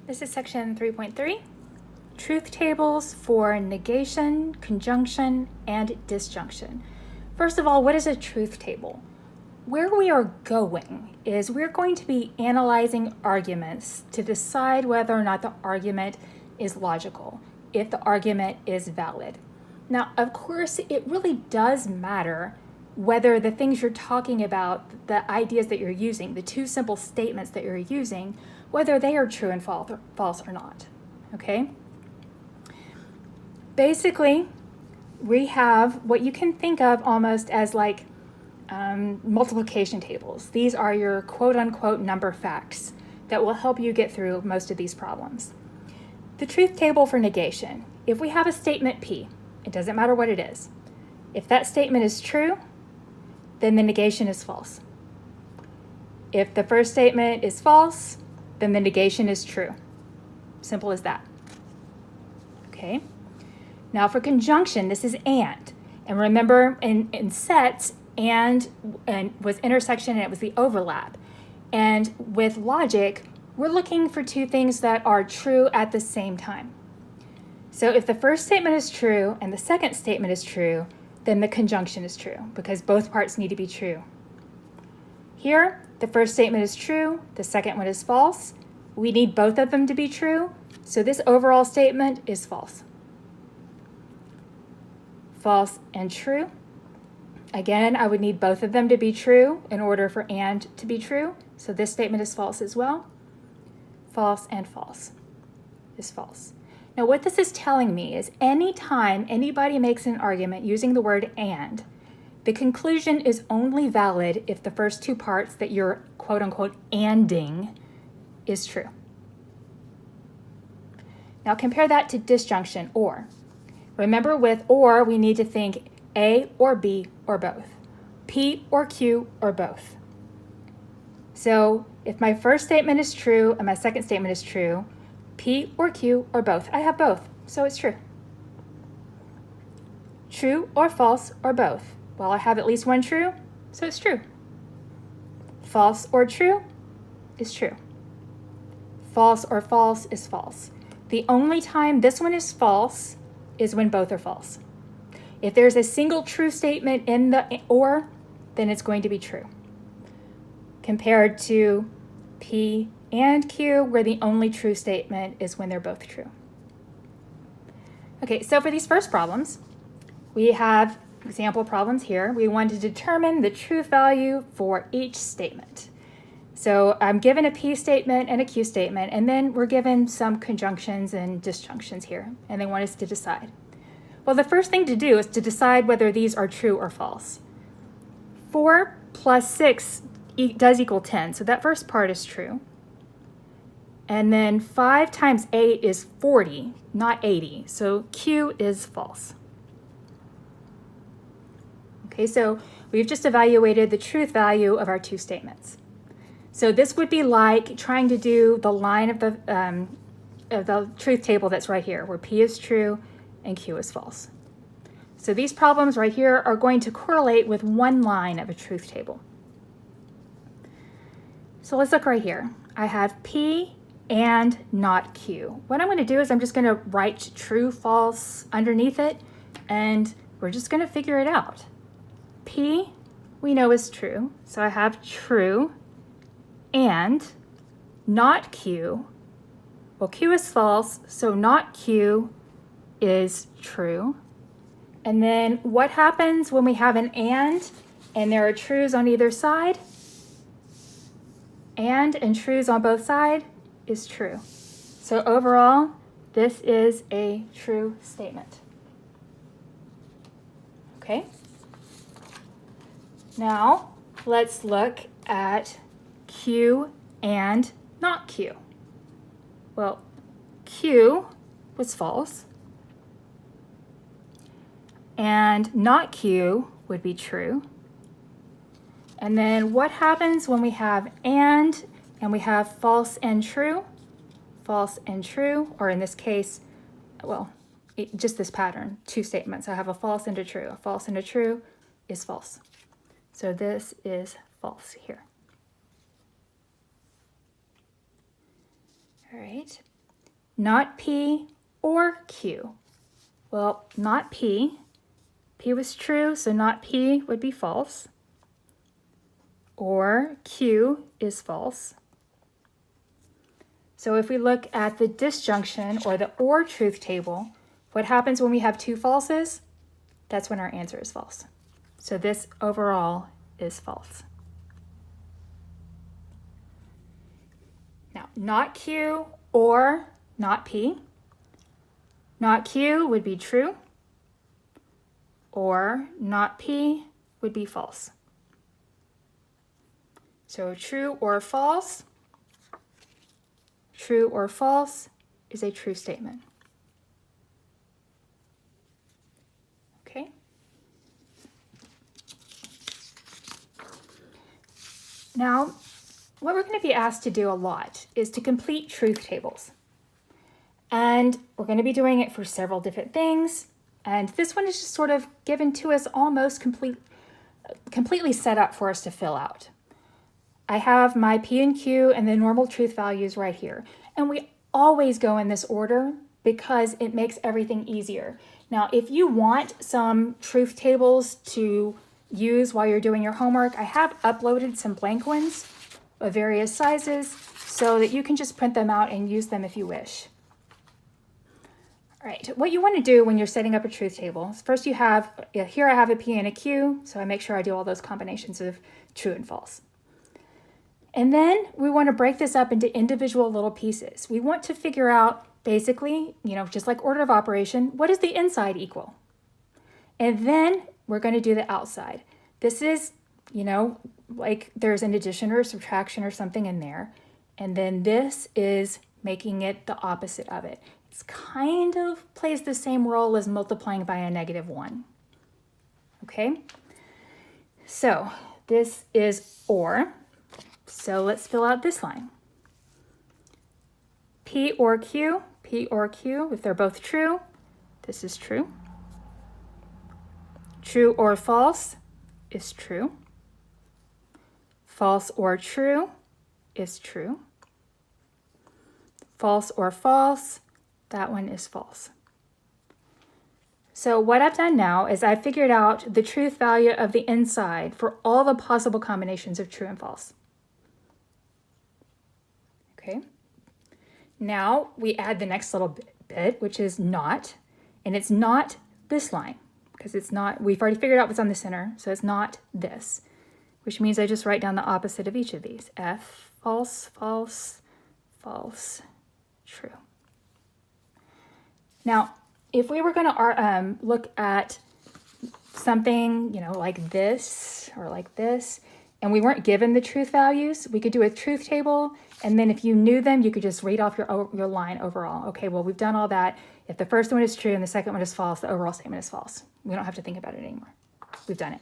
This is section 3.3, truth tables for negation, conjunction, and disjunction. First of all, what is a truth table? Where we are going is we're going to be analyzing arguments to decide whether or not the argument is logical, if the argument is valid. Now, of course, it really does matter whether the things you're talking about, the ideas that you're using, the two simple statements that you're using, whether they are true and false or not, okay? Basically, we have what you can think of almost as like multiplication tables. These are your quote-unquote number facts that will help you get through most of these problems. The truth table for negation. If we have a statement P, it doesn't matter what it is. If that statement is true, then the negation is false. If the first statement is false, then the negation is true. Simple as that. Okay? Now for conjunction, this is and. And remember in sets, and was intersection and it was the overlap. And with logic, we're looking for two things that are true at the same time. So if the first statement is true and the second statement is true, then the conjunction is true because both parts need to be true. Here, the first statement is true, the second one is false. We need both of them to be true, so this overall statement is false. False and true. Again, I would need both of them to be true in order for and to be true, so this statement is false as well. False and false is false. Now what this is telling me is anytime anybody makes an argument using the word and, the conclusion is only valid if the first two parts that you're quote-unquote anding is true. Now compare that to disjunction, or. Remember with or, we need to think A or B or both, P or Q or both. So if my first statement is true and my second statement is true, P or Q or both. I have both, so it's true. True or false or both. Well, I have at least one true, so it's true. False or true is true. False or false is false. The only time this one is false is when both are false. If there's a single true statement in the or, then it's going to be true. Compared to P and Q, where the only true statement is when they're both true. Okay, so for these first problems, we have example problems here. We want to determine the truth value for each statement. So I'm given a P statement and a Q statement, and then we're given some conjunctions and disjunctions here, and they want us to decide. Well, the first thing to do is to decide whether these are true or false. 4 plus 6 does equal 10, so that first part is true. And then 5 times 8 is 40, not 80, so Q is false. Okay, so we've just evaluated the truth value of our two statements. So this would be like trying to do the line of the truth table that's right here, where P is true and Q is false. So these problems right here are going to correlate with one line of a truth table. So let's look right here. I have P and not Q. What I'm going to do is I'm just going to write true, false underneath it, and we're just going to figure it out. P we know is true, so I have true, and not Q. Well, Q is false, so not Q is true. And then what happens when we have an and there are trues on either side? And trues on both sides is true. So overall, this is a true statement. Okay? Now, let's look at Q and not Q. Well, Q was false, and not Q would be true. And then what happens when we have and we have false and true? False and true, or in this case, well, just this pattern, two statements. I have a false and a true. A false and a true is false. So this is false here. All right. not P or Q. Well, not P. P was true, so not P would be false. Or Q is false. So if we look at the disjunction or the or truth table, what happens when we have two falses? That's when our answer is false. So this overall is false. Now, not Q or not P. Not Q would be true, or not P would be false. So true or false is a true statement. Okay? Now, what we're going to be asked to do a lot is to complete truth tables. And we're going to be doing it for several different things. And this one is just sort of given to us almost completely set up for us to fill out. I have my P and Q and the normal truth values right here. And we always go in this order because it makes everything easier. Now, if you want some truth tables to use while you're doing your homework, I have uploaded some blank ones of various sizes so that you can just print them out and use them if you wish. All right, what you want to do when you're setting up a truth table is first you have, here I have a P and a Q, so I make sure I do all those combinations of true and false. And then we want to break this up into individual little pieces. We want to figure out basically, just like order of operation, what does the inside equal? And then we're going to do the outside. This is, like there's an addition or a subtraction or something in there. And then this is making it the opposite of it. It's kind of plays the same role as multiplying by a -1. Okay? So this is or. So let's fill out this line. P or Q, if they're both true, this is true. True or false is true. False or true is true. False or false, that one is false. So what I've done now is I've figured out the truth value of the inside for all the possible combinations of true and false. Okay. Now we add the next little bit, which is not, and it's not this line because it's not, we've already figured out what's on the center, so it's not this, which means I just write down the opposite of each of these. F, false, false, false, true. Now, if we were going to look at something, like this or like this, and we weren't given the truth values, we could do a truth table, and then if you knew them, you could just read off your line overall. Okay, well, we've done all that. If the first one is true and the second one is false, the overall statement is false. We don't have to think about it anymore. We've done it.